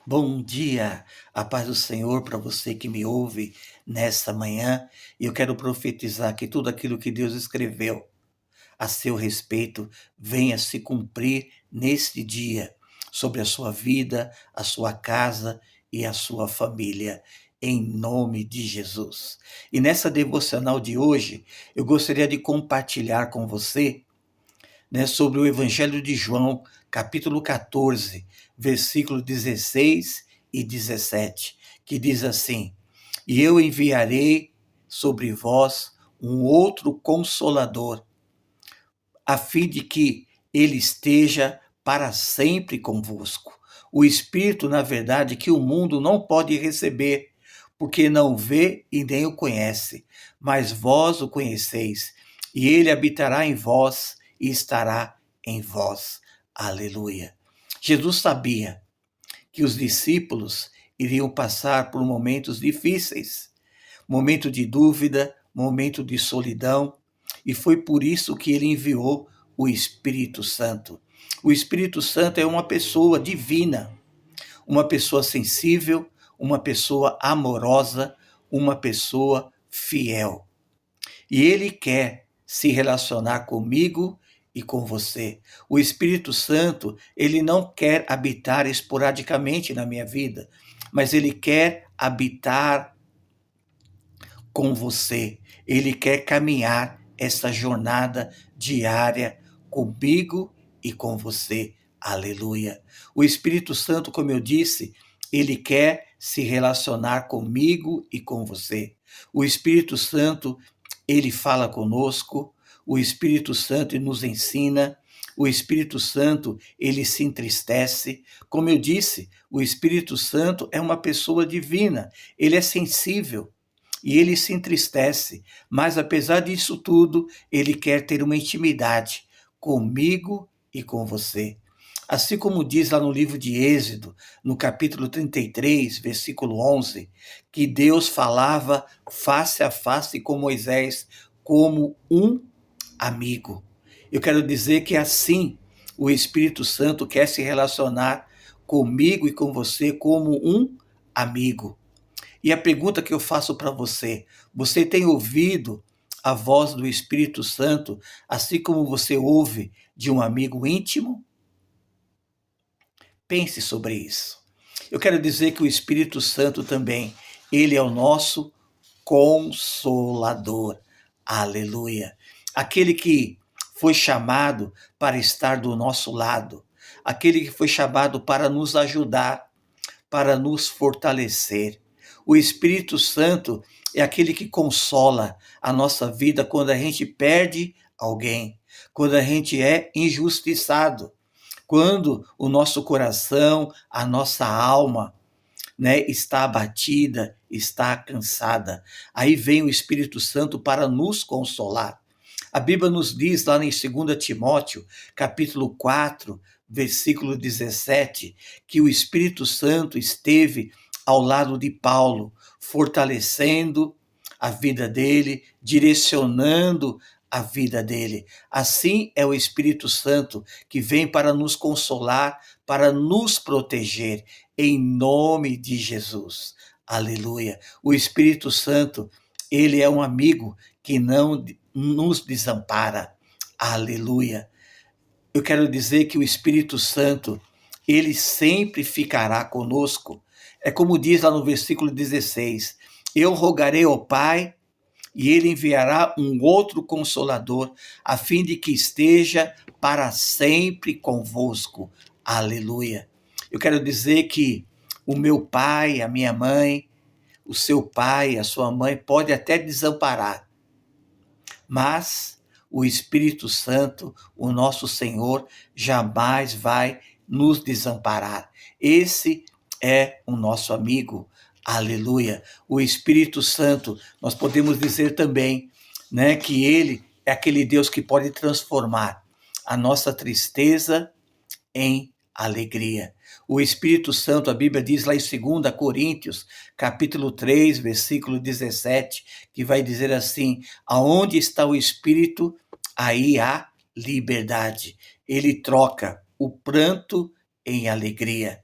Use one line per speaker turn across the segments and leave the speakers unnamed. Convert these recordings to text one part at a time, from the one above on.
Bom dia, a paz do Senhor para você que me ouve nesta manhã. E eu quero profetizar que tudo aquilo que Deus escreveu a seu respeito venha se cumprir neste dia, sobre a sua vida, a sua casa e a sua família, em nome de Jesus. E nessa devocional de hoje, eu gostaria de compartilhar com você, sobre o Evangelho de João, capítulo 14, versículo 16 e 17, que diz assim: E eu enviarei sobre vós um outro consolador, a fim de que ele esteja para sempre convosco. O Espírito, na verdade, que o mundo não pode receber, porque não vê e nem o conhece, mas vós o conheceis, e ele habitará em vós e estará em vós. Aleluia. Jesus sabia que os discípulos iriam passar por momentos difíceis, momento de dúvida, momento de solidão, e foi por isso que ele enviou o Espírito Santo. O Espírito Santo é uma pessoa divina, uma pessoa sensível, uma pessoa amorosa, uma pessoa fiel. E ele quer se relacionar comigo e com você. O Espírito Santo, ele não quer habitar esporadicamente na minha vida, mas ele quer habitar com você. Ele quer caminhar essa jornada diária comigo e com você. Aleluia. O Espírito Santo, como eu disse, ele quer se relacionar comigo e com você. O Espírito Santo, ele fala conosco. O Espírito Santo nos ensina. O Espírito Santo, ele se entristece. Como eu disse, o Espírito Santo é uma pessoa divina. Ele é sensível e ele se entristece, mas apesar disso tudo, ele quer ter uma intimidade comigo e com você. Assim como diz lá no livro de Êxodo, no capítulo 33, versículo 11, que Deus falava face a face com Moisés como um amigo. Eu quero dizer que assim o Espírito Santo quer se relacionar comigo e com você como um amigo. E a pergunta que eu faço para você: você tem ouvido a voz do Espírito Santo, assim como você ouve de um amigo íntimo? Pense sobre isso. Eu quero dizer que o Espírito Santo também, ele é o nosso consolador. Aleluia. Aquele que foi chamado para estar do nosso lado, aquele que foi chamado para nos ajudar, para nos fortalecer. O Espírito Santo é aquele que consola a nossa vida quando a gente perde alguém, quando a gente é injustiçado, quando o nosso coração, a nossa alma, está abatida, está cansada. Aí vem o Espírito Santo para nos consolar. A Bíblia nos diz lá em 2 Timóteo, capítulo 4, versículo 17, que o Espírito Santo esteve ao lado de Paulo, fortalecendo a vida dele, direcionando a vida dele. Assim é o Espírito Santo que vem para nos consolar, para nos proteger, em nome de Jesus. Aleluia. O Espírito Santo, ele é um amigo que não nos desampara. Aleluia. Eu quero dizer que o Espírito Santo, ele sempre ficará conosco. É como diz lá no versículo 16: Eu rogarei ao Pai e ele enviará um outro consolador, a fim de que esteja para sempre convosco. Aleluia. Eu quero dizer que o meu pai, a minha mãe, o seu pai, a sua mãe pode até desamparar, mas o Espírito Santo, o nosso Senhor, jamais vai nos desamparar. Esse é o nosso amigo. Aleluia. O Espírito Santo, nós podemos dizer também, que ele é aquele Deus que pode transformar a nossa tristeza em alegria. O Espírito Santo, a Bíblia diz lá em 2 Coríntios, capítulo 3, versículo 17, que vai dizer assim: aonde está o Espírito, aí há liberdade. Ele troca o pranto em alegria.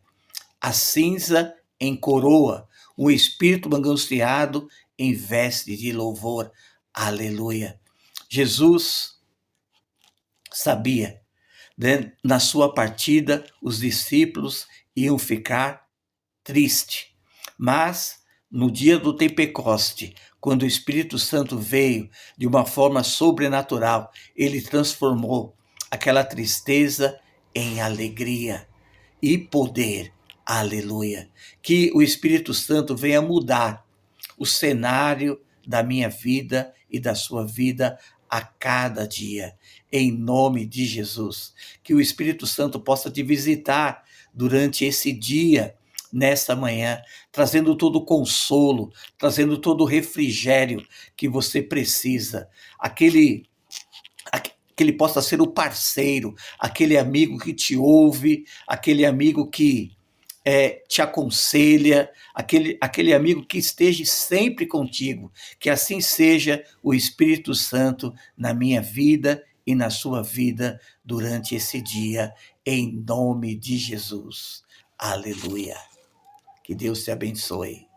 a cinza em coroa, o espírito angustiado em veste de louvor. Aleluia. Jesus sabia, né? Na sua partida, os discípulos iam ficar tristes. Mas, no dia do Pentecoste, quando o Espírito Santo veio de uma forma sobrenatural, ele transformou aquela tristeza em alegria e poder. Aleluia. Que o Espírito Santo venha mudar o cenário da minha vida e da sua vida a cada dia, em nome de Jesus. Que o Espírito Santo possa te visitar durante esse dia, nessa manhã, trazendo todo o consolo, trazendo todo o refrigério que você precisa. Que ele possa ser o parceiro, aquele amigo que te ouve, aquele amigo que te aconselha, aquele amigo que esteja sempre contigo. Que assim seja o Espírito Santo na minha vida e na sua vida durante esse dia, em nome de Jesus. Aleluia. Que Deus te abençoe.